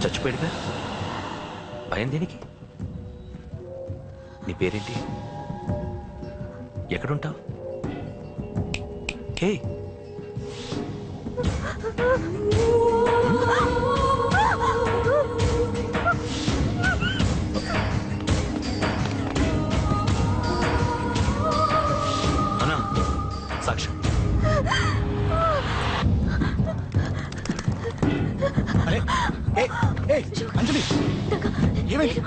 చచ్చిపోయాడుగా, భయం దేనికి? నీ పేరేంటి? ఎక్కడుంటావు? హే, అన్నా సాక్ష్యం. అరే అంజలి, ఏమైంది?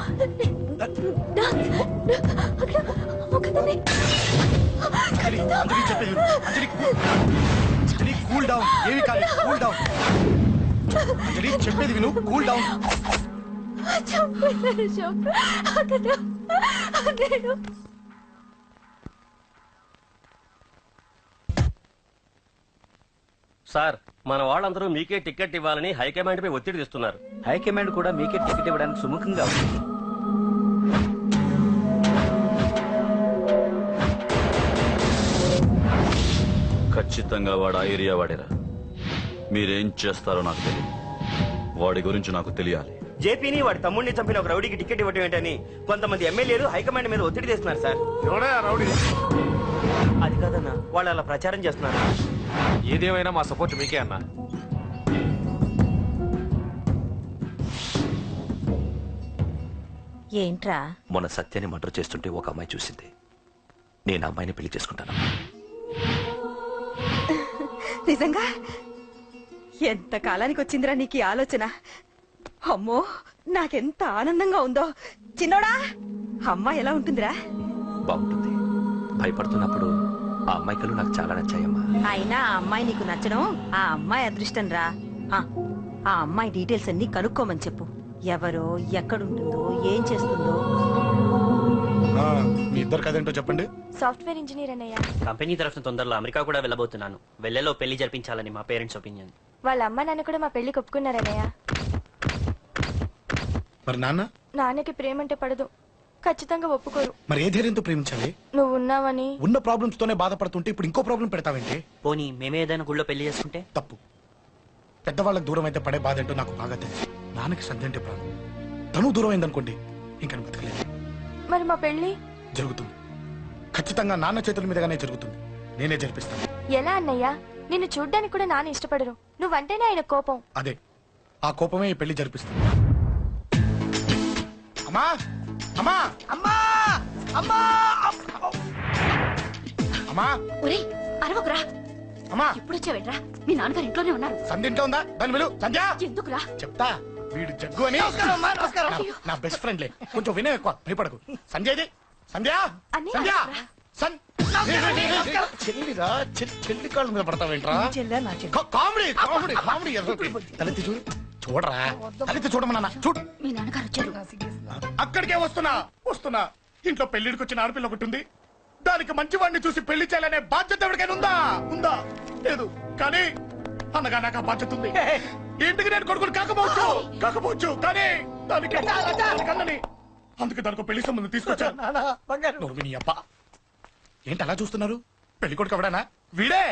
అంజలి చెప్పేది అంజలి, కూల్ డౌన్. ఏమి కాదు, కూల్ డౌన్. అంజలి చెప్పేది విను, కూల్ డౌన్. సార్, మన వాళ్ళందరూ మీకే టికెట్ ఇవ్వాలని హైకమాండ్ పై ఒత్తిడి తెస్తున్నారు. హైకమాండ్ కూడా మీకే టికెట్ ఇవ్వడానికి సుముఖంగా ఉంది. ఖచ్చితంగా వాడు ఆ ఏరియా వాడేరా. మీరేం చేస్తారో నాకు తెలియదు, వాడి గురించి నాకు తెలియాలి. జేపీని వాడి తమ్ముడిని చంపిన ఒక రౌడీకి టికెట్ ఇవ్వటం ఏంటని కొంతమంది ఎమ్మెల్యేలు హైకమాండ్ మీద ఒత్తిడి తెస్తున్నారు సార్. అది కాదన్నా, వాళ్ళు అలా ప్రచారం చేస్తున్నారు. ఏదేమైనా మా సపోర్ట్ మీకే అన్నా. ఏంట్రా? మొన్న సత్యాన్ని మర్డర్ చేస్తుంటే ఒక అమ్మాయి చూసింది. నేను అమ్మాయిని పెళ్లి చేసుకుంటాను. నిజంగా? ఎంత కాలానికి వచ్చిందిరా నీకు ఈ ఆలోచన? అమ్మో, నాకెంత ఆనందంగా ఉందో. చిన్నోడా, అమ్మాయి ఎలా ఉంటుందిరా? బాగుంటుంది. భయపడుతున్నప్పుడు ఆ అమ్మాయి కళ్ళు నాకు చాలా నచ్చాయమ్మా. అయినా ఆ అమ్మాయి నీకు నచ్చడం ఆ అమ్మాయి అదృష్టం రా. ఆ అమ్మాయి డీటెయిల్స్ అన్ని కనుక్కోమని చెప్పు. ఎవరో, ఎక్కడుంటుందో, ఏం చేస్తుందో. మీ ఇద్దరు కదేంటో చెప్పండి. సాఫ్ట్వేర్ ఇంజనీర్ అన్నయ్య. కంపెనీ తరఫున తొందరలో అమెరికా కూడా వెళ్ళబోతున్నాను. వెళ్ళేలో పెళ్లి జరిపించాలని మా పేరెంట్స్ ఒపీనియన్. వాళ్ళ అమ్మ నాన్న కూడా మా పెళ్లికి ఒప్పుకున్నారన్నయ్య. మరి నాన్న? నాన్నకి ప్రేమంటే పడదు, ఖచ్చితంగా ఒప్పుకోరు. మరి ఏ ధైర్యంతో ప్రేమించాలి? నువ్వు ఉన్నావని. ఉన్న ప్రాబ్లమ్స్ తోనే బాధపడుతుంటే ఇప్పుడు ఇంకో ప్రాబ్లం పెడతావేంటి? పోనీ మేమే ఏదైనా గుళ్ళో పెళ్లి చేసుకుంటే? తప్పు. పెద్దవాళ్ళకి దూరం అయితే పడే బాధ ఏంటో నాకు బాగా తెలుసు. నాన్నకి సంధి అంటే ప్రాణం. తను దూరం అయిందనుకోండి, ఇంకా బతకలేదు. మరి మా పెళ్లి జరుగుతుంది. ఖచ్చితంగా నాన్న చేతుల మీదగానే జరుగుతుంది. నేనే జరిపిస్తాను. ఎలా అన్నయ్య? నిన్ను చూడ్డానికి కూడా నాన్న ఇష్టపడరు. నువ్వంటేనే ఆయన కోపం. అదే, ఆ కోపమే ఈ పెళ్లి జరిపిస్తుంది. అమ్మా అమ్మా అమ్మా అమ్మా అమ్మా! ఒరేయ్, అరవకురా. అమ్మా, ఇప్పుడు వచ్చావేట్రా? మీ నాన్నగారు ఇంట్లోనే ఉన్నారు. సంధ్య ఇంట్లో ఉందా? దాని విలు. సంధ్య! ఎందుకురా? చెప్తా. వీడు జగ్గు అని నా బెస్ట్ ఫ్రెండ్లే. కొంచెం వినయం ఎక్కువ, భయపడకు. సంధ్యది. సంధ్య! సంధ్య! చెల్లిరా, చెల్లి కాళ్ళ మీద పడతావేంట్రా? Comedy comedy comedy. తలెత్తి చూడు, చూడరా. తలెత్తి చూడమన్నా. చూడు, మీ నాన్నగారు వచ్చారు. అక్కడికే వస్తున్నా వస్తున్నా. ఇంట్లో పెళ్లిడికి వచ్చిన ఆడపిల్ల ఒకటి ఉంది. దానికి మంచి వాడిని చూసి పెళ్లి చేయాలనే బాధ్యత ఎవరికైనా ఉందా? ఉందా? లేదు. కానీ అన్నగా నాకు ఆ బాధ్యత ఉంది. ఇంటికి నేను కొడుకుని కాకపోవచ్చు కానీ దానికి అన్నని. అందుకే దానికి పెళ్లి సంబంధం తీసుకొచ్చాను. అబ్బా, ఏంటి అలా చూస్తున్నారు? పెళ్లి కొడుకు ఎవడానా? వీడే.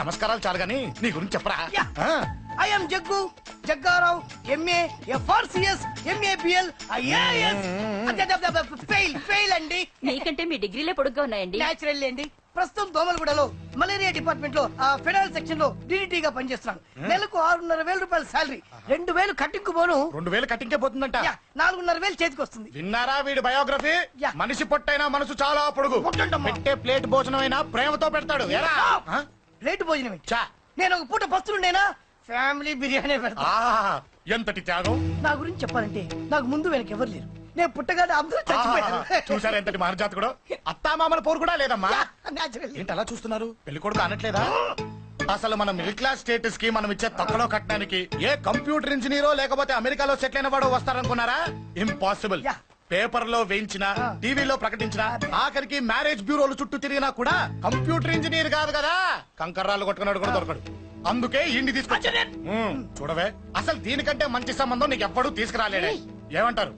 నమస్కారాలు చాలు గాని నీ గురించి చెప్పరా. I'm Jaggu Jaggarao, MA, FRCS, MABL, IAS. Fail అండి. నీకంటే మీ డిగ్రీలే పొడుగ్గా ఉన్నాయండి. న్యాచురల్ అండి. ప్రస్తుతం దోమలగూడలో మలేరియా డిపార్ట్మెంట్ లో ఫెడరల్ సెక్షన్ లో డీడీటీగా పనిచేస్తున్నాను. నెలకు 6,500 రూపాయల శాలరీ. 2,000 కట్టింకు పోను. 2,000 కట్టింకే పోతుందంట. 4,500 చేతికి వస్తుంది. విన్నారా వీడి బయోగ్రఫీ? మనిషి పొట్టైనా మనసు చాలా పొడుగు. పెట్టే ప్లేట్ భోజనం అయినా ప్రేమతో పెడతాడు. ప్లేట్ భోజనం నేను ఒక పూట పస్తులుండేనా? ఫ్యామిలీ బిర్యానీ పెడతా. ఎంతటి త్యాగం! నా గురించి చెప్పాలంటే నాకు ముందు వెనక ఎవరు లేరు. నేను పుట్టగానే అందరూ చచ్చిపోయారు. చూసారా ఎంతటి మహర్జాత్ కూడా. అత్తామామల పోరు కూడా లేదమ్మా. ఏంటి అలా చూస్తున్నారు? పెళ్లి కొడుకు అనట్లేదా? అసలు మన మిడిల్ క్లాస్ స్టేటస్ కి మనం ఇచ్చే తక్కువలో కట్టడానికి ఏ కంప్యూటర్ ఇంజనీరో లేకపోతే అమెరికాలో సెటిల్ అయిన వాడు వస్తారనుకున్నారా? ఇంపాసిబుల్. Yeah. పేపర్ లో వేయించిన, టీవీలో ప్రకటించిన, ఆఖరికి మ్యారేజ్ బ్యూరోలు చుట్టూ తిరిగినా కూడా కంప్యూటర్ ఇంజనీర్ కాదు కదా, కంకర్రాలు కొట్టుకున్నాడు కూడా దొరకడు. అందుకే ఇండి తీసుకొచ్చా. చూడవే, అసలు దీనికంటే మంచి సంబంధం నీకు ఎప్పుడూ తీసుకురాలేడే. ఏమంటారు?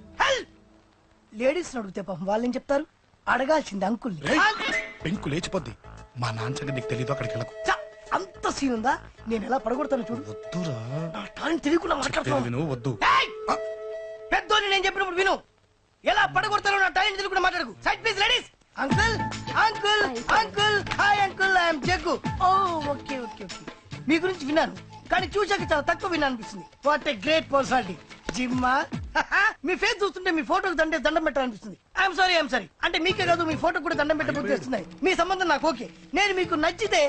లేడీస్ అడిగితే పాపం వాళ్ళేం చెప్తారు? అడగాల్సింది అంకుల్. పెంకు లేచిపోద్ది. మా నాన్న నీకు తెలీదు, అక్కడికి వెళ్ళకు. అంత సీన్ ఉందా? నేను ఎలా పడగొడతాను చూడు. వద్దురా, నా టాలెంట్ తెలియకుండా మాట్లాడుతున్నాను. నువ్వు వద్దు. పెద్దోని నేను చెప్పినప్పుడు విను. ఎలా పడగొడతానో నా టాలెంట్ తెలియకుండా మాట్లాడకు. Side please ladies. Uncle uncle uncle, hi uncle, I'm Jaggu. Oh okay okay okay. మీ గురించి విన్నాను, కానీ చూశాక చాలా తక్కువ విన్నా అనిపిస్తుంది. What a great personality. జిమ్మా, మీ ఫేస్ చూస్తుంటే మీ ఫోటోకి దండం పెట్టాలనిపిస్తుంది. I'm sorry. అంటే మీకే కాదు, మీ ఫోటో కూడా దండం పెట్టబుద్ధి చేస్తున్నాయి. మీ సంబంధం నాకు ఓకే. నేను మీకు నచ్చితే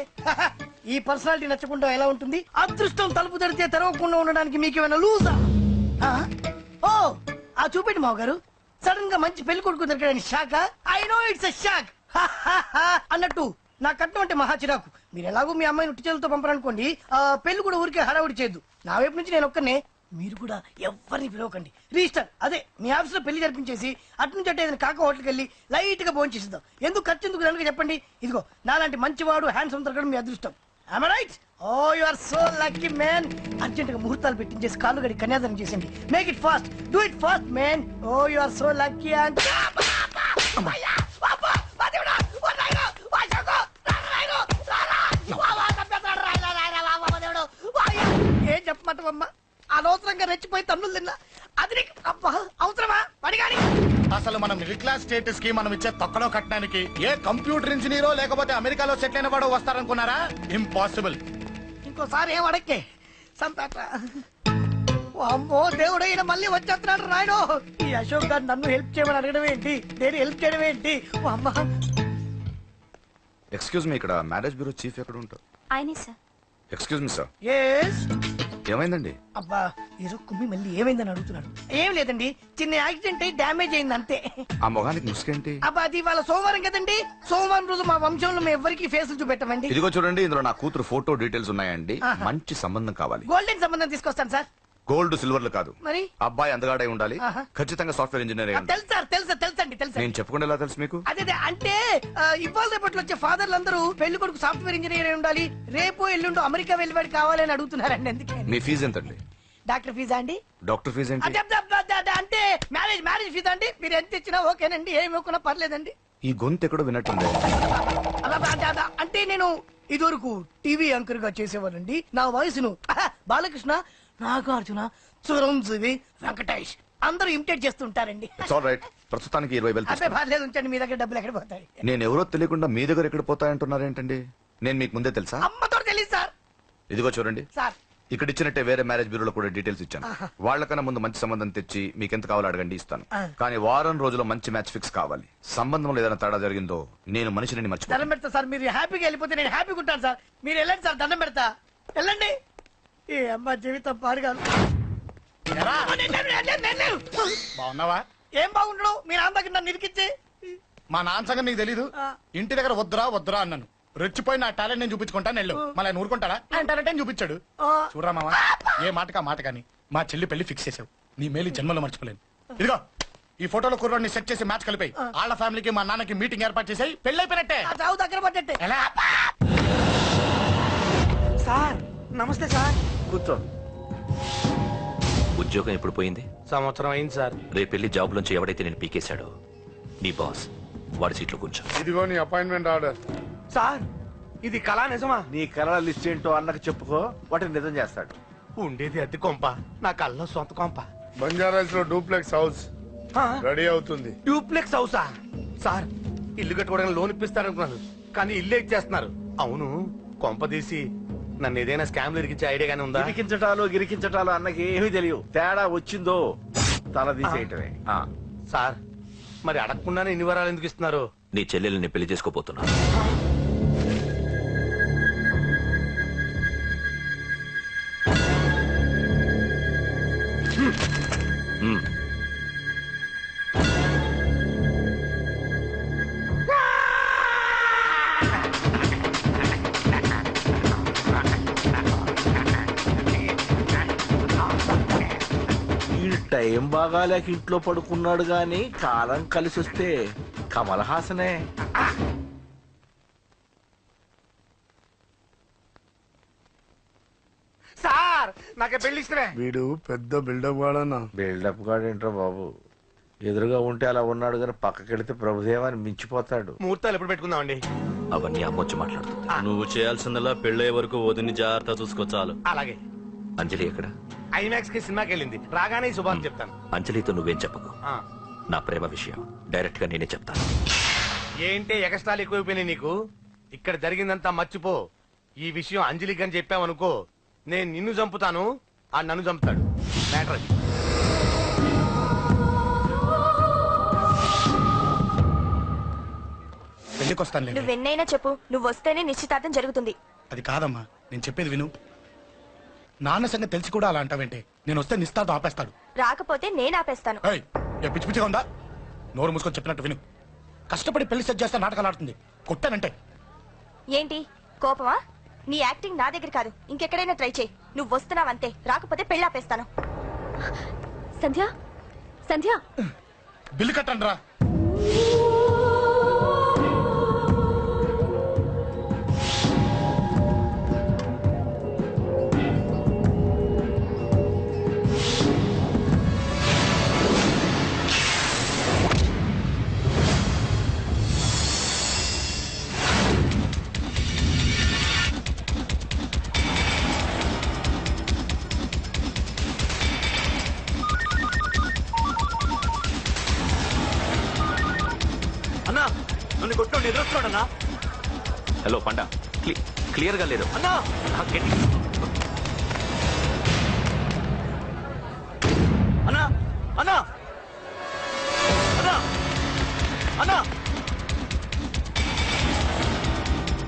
ఈ పర్సనాలిటీ నచ్చకుండా ఎలా ఉంటుంది? అదృష్టం తలుపు తెరితే తెరవకుండా ఉండడానికి మీకేమైనా లూజా? ఓ ఆ చూపెట్టి మావ గారు. సడన్ గా మంచి పెళ్లి కొడుకు దొరికాడని shock. I know it's a shock అన్నట్టు నా కట్నం అంటే మహా చిరాకు. మీరు ఎలాగో మీ అమ్మాయిని ఉట్టి చేతులతో పంపరనుకోండి, పెళ్లి కూడా ఊరికే హడావుడి చేయొద్దు. నా వైపు నుంచి నేను ఒక్కనే, మీరు కూడా ఎవరిని పిలవకండి. రిజిస్టర్ అదే మీ ఆఫీస్ లో పెళ్లి జరిపించేసి అటు నుంచి అంటే ఏదైనా కాక హోటల్కి వెళ్ళి లైట్ గా భోజనం చేసిద్దాం. ఎందుకు ఖర్చు ఎందుకు కనుక చెప్పండి. ఇదిగో నాలాంటి మంచివాడు హ్యాండ్సమ్ దొరకడం మీ అదృష్టం. Am I right? Oh, you are so lucky, man. Urgent గా ముహూర్తాలు పెట్టించేసి కాళ్ళు గడి కన్యాదానం చేసింది. Make it fast, do it fast, man. Oh, you are so lucky. And ఏం చెప్పమంటావమ్మా? అనవసరంగా రెచ్చిపోయి తన్నులు తిన్నా. అది నీకు అబ్బా అవసరమా? పడిగాని అసలు మన మిడిల్ క్లాస్ స్టేటస్ కి మనం ఇచ్చే తక్కువలో కట్టడానికి ఏ కంప్యూటర్ ఇంజనీరో లేకపోతే అమెరికాలో సెటిల్ అయిన వాడు వస్తారనుకున్నారా? ఇంపాసిబుల్. ఇంకోసారి ఏం అడక్కే సంపేట. అమ్మో దేవుడు, ఈయన మళ్ళీ వచ్చేస్తున్నాడు రాయుడు. ఈ అశోక్ గారు నన్ను హెల్ప్ చేయమని అడగడం ఏంటి, నేను హెల్ప్ చేయడం ఏంటి? ఓ అమ్మా. ఎక్స్క్యూజ్ మీ, ఇక్కడ మ్యారేజ్ బ్యూరో చీఫ్ ఎక్కడ ఉంటారు? ఆయనే sir. Excuse me sir, yes. ఏమైందండి? అబ్బా ఈరో కుమ్మి మళ్ళీ ఏమైందని అడుగుతున్నాడు. ఏం లేదండి, చిన్న యాక్సిడెంట్ అయి డ్యామేజ్ అయింది అంతే. ఆ మొగానికి ముసుకేంటి? అబ్బా అది వాళ్ళ సోమవారం కదండి. సోమవారం రోజు మా వంశంలో మేము ఎవరికి ఫేసులు చూపెట్టమండి. ఇదిగో చూడండి, ఇందులో నా కూతురు ఫోటో డీటెయిల్స్ ఉన్నాయండి. మంచి సంబంధం కావాలి. గోల్డెన్ సంబంధం తీసుకొస్తాను సార్. గోల్డ్ సిల్వర్లు కాదు, మరి అబ్బాయి అందగాడై ఉండాలి. ఆహా. ఖచ్చితంగా సాఫ్ట్వేర్ ఇంజనీర్ అయి ఉండాలి. తెలుసు సార్, తెలుసండి నేను చెప్పకుండా ఎలా తెలుసు మీకు? అదే అంటే ఇవాళ రేపట్లో వచ్చే ఫాదర్లు అందరూ పెళ్లి కొడుకు సాఫ్ట్వేర్ ఇంజనీర్ అయి ఉండాలి, రేపు ఎల్లుండు అమెరికా వెళ్ళివాడు కావాలని అడుగుతున్నారండి. ఎందుకే? మీ ఫీజు ఎంతండి? డాక్టర్ ఫీజా అండి? డాక్టర్ ఫీజు ఏంటి? అంటే మ్యారేజ్ ఫీజా అండి? మీరు ఎంత ఇచ్చినా ఓకేనండి, ఏమి ఇవ్వకున్నా పర్లేదండి. ఈ గొంతు ఎక్కడో విన్నట్టుంది. అంటే నేను ఇదివరకు టీవీ యాంకర్ గా చేసేవాళ్ళండి. నా వయసును బాలకృష్ణ, నాగార్జున, చిరంజీవి, వెంకటేష్ అందరూ ఇమిటేట్ చేస్తుంటారండి. రైట్, ప్రస్తుతానికి 20,000 అదే తీసుకోండి. పర్లేదు, ఉంచండి. మీ దగ్గర డబ్బులు ఎక్కడ పోతాయి? నేను ఎవరో తెలియకుండా మీ దగ్గర ఎక్కడ పోతాయంటున్నారేంటండి? నేను మీకు ముందే తెలుసా? అమ్మతో తెలియదు సార్. ఇదిగో చూడండి, సార్ ఇక్కడ ఇచ్చినట్టే వేరే మ్యారేజ్ బ్యూరోలో కూడా డీటెయిల్స్ ఇచ్చాను. వాళ్ళకన్నా ముందు మంచి సంబంధం తెచ్చి మీకు ఎంత కావాలో అడగండి, ఇస్తాను. కానీ వారం రోజుల్లో మంచి మ్యాచ్ ఫిక్స్ కావాలి. సంబంధంలో ఏదైనా తేడా జరిగిందో నేను మనిషిని మర్చిపోతాను. దండం పెడతా సార్. మీరు హ్యాపీగా వెళ్ళిపోతే నేను హ్యాపీగా ఉంటాను సార్. మీరు వెళ్ళండి సార్, దండం పెడతా. వెళ్ళండి. ఏ అమ్మ జీవితం పాడుగాను. ఎరా, బాగున్నావా? ఏం బాగుండడు? మీరు నాన్న దగ్గర నన్ను ఇరికిచ్చి. మా నాన్న సంగతి నీకు తెలీదు. ఇంటి దగ్గర వద్దురా అన్నాను. రెచ్చిపోయి నా టాలెంట్ నేను చూపించుకుంటాను వెళ్ళు. మళ్ళీ ఆయన ఊరుకుంటాడా? ఆయన టాలెంట్ అని చూపించాడు. చూడరా మావా, ఏ మాటకా మాట కానీ మా చెల్లి పెళ్లి ఫిక్స్ చేసావు. నీ మేలు జన్మలో మర్చిపోలేను. ఇదిగో ఈ ఫోటోలో కుర్రాన్ని సెట్ చేసి మ్యాచ్ కలిపాయి. వాళ్ళ ఫ్యామిలీకి మా నాన్నకి మీటింగ్ ఏర్పాటు చేసాయి. పెళ్లి అయిపోయినట్టే. చావు దగ్గర పడ్డట్టే. ఎలా? సార్ నమస్తే సార్. కూర్చో. ఉద్యోగం ఎప్పుడు పోయింది? సంవత్సరం అయింది సార్. రేపెళ్ళి జాబ్ నుంచి ఎవడైతే నేను పీకేశాడో నీ బాస్, వాడి సీట్లో కూర్చో. ఇదిగో నీ అపాయింట్మెంట్ ఆర్డర్. సార్ ఇది కళా నిజమా? నీ కళల లిస్ట్ ఏంటో అన్నకు చెప్పుకో, వాటిని నిజం చేస్తాడు. ఉండేది అద్దె కొంప, నా కళ్ళలో సొంత కొంప. బంజారాస్ లో డూప్లెక్స్ హౌస్ రెడీ అవుతుంది. డూప్లెక్స్ హౌసా? సార్ ఇల్లు కట్టుకోవడానికి లోన్ ఇప్పిస్తారనుకున్నాను, కానీ ఇల్లే ఇచ్చేస్తున్నారు. అవును, కొంప తీసి నన్ను ఏదైనా స్కామ్ ఇరికించే ఐడియా గానీ ఉందా? గిరికించటాలు అన్నకి ఏమీ తెలియవు. తేడా వచ్చిందో తల తీసేయటమే. సార్ మరి అడగకుండానే ఇన్ని వరాలు ఎందుకు ఇస్తున్నారు? నీ చెల్లెల్ని పెళ్లి చేసుకోపోతున్నా. టైం బాగాలేక ఇంట్లో పడుకున్నాడు గాని కాలం కలిసి వస్తే కమల్ హాసనే. సార్ నాకే పెళ్లి ఇష్టమే. వీడు పెద్ద బిల్డప్ వాడన్నా. బిల్డప్ గాడు ఏంట్రా బాబు, ఎదురుగా ఉంటే అలా ఉన్నాడు కానీ పక్కకెడితే ప్రభుదేవాన్ని మించిపోతాడు. ముహూర్తాలు ఎప్పుడు పెట్టుకుందామండి? అవన్నీ అమ్మొచ్చి మాట్లాడుతుంది. నువ్వు చేయాల్సిందల్లా పెళ్ళే వరకు వదిని జాగ్రత్త చూసుకో చాలు. అలాగే. అంజలి ఎక్కడ? ఐమాక్స్ కి సినిమాకి వెళ్ళింది, రాగానే శుభాన్ని చెప్తాను. అంజలితో నువ్వేం చెప్పకు. ఆ. నా ప్రేమ విషయం డైరెక్ట్ గా నేనే చెప్తాను. ఏంటి ఎగస్ట్రాలు ఎక్కువైపోయినాయి నీకు? ఇక్కడ జరిగిందంతా మర్చిపో. ఈ విషయం అంజలికి అని చెప్పావనుకో, నేను నిన్ను చంపుతాను, ఆ నన్ను చంపుతాడు. మ్యాటర్ అది. పెళ్లికి వస్తాను. నువ్వెన్నైనా చెప్పు, నువ్వు వస్తేనే నిశ్చితార్థం జరుగుతుంది. అది కాదమ్మా, నేను చెప్పేది విను. నాన్న సంగతి తెలిసి కూడా అలా అంటావేంటే? నేను వస్తే నిస్తాతో ఆపేస్తాడు. రాకపోతే నేను ఆపేస్తాను. ఏయ్, ఏ పిచ్చి పిచ్చిగా ఉందా? నోరు మూసుకొని చెప్పినట్టు విను. కష్టపడి పెళ్లి సెట్ చేస్తే నాటకాలు ఆడుతుంది. కొట్టానంటే ఏంటి కోపమా? నీ యాక్టింగ్ నా దగ్గర కాదు, ఇంకెక్కడైనా ట్రై చేయి. నువ్వు వస్తున్నావంతే, రాకపోతే పెళ్ళి ఆపేస్తాను. సంధ్య, సంధ్య, బిల్లు కట్టండి రా. అన్నా నన్ను కొట్టుకోండి, ఎదురొస్తున్నాడన్నా. హలో పండా, క్లియర్ గా లేదు అన్నా అన్నా అన్నా అన్నా అన్నా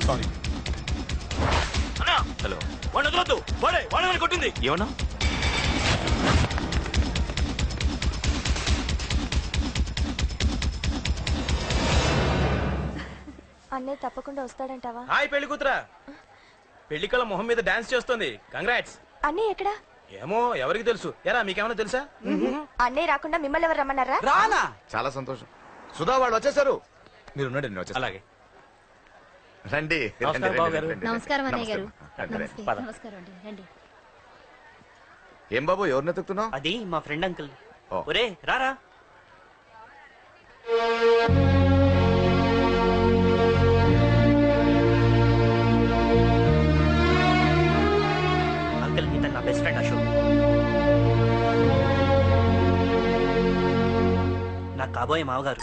సారీ. అన్నా. హలో, వాడిని వదలొద్దు, వాడే కొట్టింది. ఏమన్నా? అన్నయ్య తప్పకుండా వస్తాడంటావా? హాయ్ పెళ్లి కూతురా, పెళ్లి కళ మొహం మీద డాన్స్ చేస్తుంది. కంగ్రాట్స్. అన్నయ్య ఎక్కడా? ఏమో ఎవరికి తెలుసు. ఎరా మీకేమైనా తెలుసా? అన్నయ్య రాకుండా మిమ్మల్ని ఎవరు రమ్మన్నారా? రానా? చాలా సంతోషం. సుధా వాళ్ళు వచ్చేసారు. మీరు ఉండండి, నేను వచ్చేస్తాను. అలాగే. రండి. నమస్కారం బాబు గారు. నమస్కారం అన్నయ్య గారు. రండి. పద. నమస్కారం అండి, రండి. ఏం బాబు, ఎవరిని ఎత్తుకుతున్నావు? అది మా ఫ్రెండ్ అంకుల్. ఓ. ఒరే రారా. అంకుల్, ఇతను నా బెస్ట్ ఫ్రెండ్ అశోక్. నా కాబోయే మావగారు.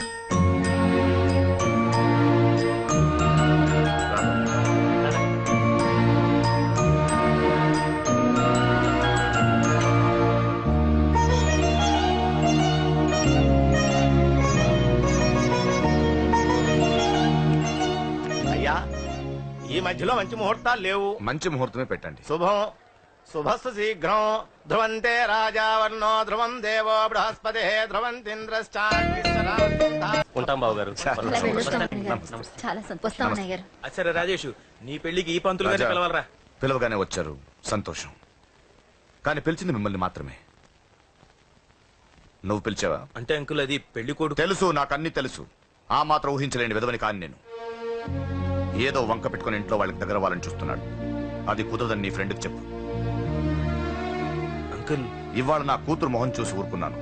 అయ్యా, ఈ మధ్యలో మంచి ముహూర్తాలు లేవు. మంచి ముహూర్తమే పెట్టండి. శుభం శుభస్సు శీఘ్రం. ధ్రువంతే రాజావర్ణో ధ్రువం దేవో బృహస్పతి ధ్రువంతింద్రశ్చాగ్నిశ్చరాస్తు. ఉంటాం బాబు గారు. ఇలా వెళ్ళొస్తాం అన్నయ్య గారు. చాలా వస్తాం అన్నయ్య గారు. సరే రాజేష్, నీ పెళ్లికి ఈ పంతులు గారిని రాజా, పిలవాలరా. పిలవగానే వచ్చారు, సంతోషం. కానీ పిలిచింది మిమ్మల్ని మాత్రమే. నువ్వు పిలిచావా? అంటే అంకుల్, అది పెళ్లి కొడుకు. తెలుసు, నాకు అన్ని తెలుసు. ఆ మాత్రం ఊహించలేని విధవని కాని నేను. ఏదో వంక పెట్టుకుని ఇంట్లో వాళ్ళకి దగ్గర వాళ్ళని చూస్తున్నాడు. అది కుదరదని నీ ఫ్రెండ్కి చెప్పు. అంకుల్, ఇవాళ నా కూతురు మొహం చూసి ఊరుకున్నాను.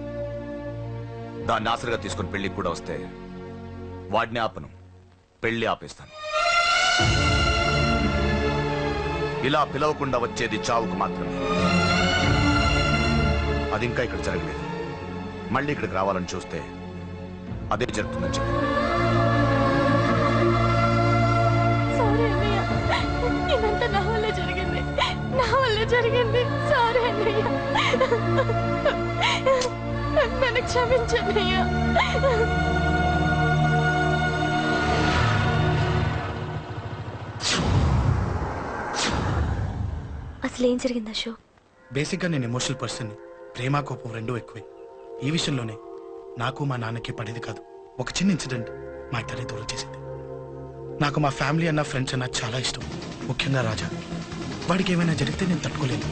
దాన్ని ఆసరిగా తీసుకుని పెళ్లికి కూడా వస్తే వాడిని ఆపను, పెళ్లి ఆపేస్తాను. ఇలా పిలవకుండా వచ్చేది చావుకు మాత్రమే. అది ఇంకా ఇక్కడ జరగలేదు. మళ్ళీ ఇక్కడికి రావాలని చూస్తే అదే జరుగుతుందని చెప్పి. సారీ అన్నయ్య, ఇదంతా నా వల్ల జరిగింది, నా వల్ల జరిగింది. సారీ అన్నయ్య, నన్ను క్షమించన్నయ్య. అసలు ఏం జరిగింది అశోక్? బేసిక్ గా నేను ఎమోషనల్ పర్సన్. ప్రేమ కోపం రెండూ ఎక్కువే. ఈ విషయంలోనే నాకు మా నాన్నకి పడేది కాదు. ఒక చిన్న ఇన్సిడెంట్ మా ఇద్దరి దూరం చేసింది. నాకు మా ఫ్యామిలీ అన్న, ఫ్రెండ్స్ అన్న చాలా ఇష్టం. ముఖ్యంగా రాజా. వాడికి ఏమైనా జరిగితే నేను తట్టుకోలేను.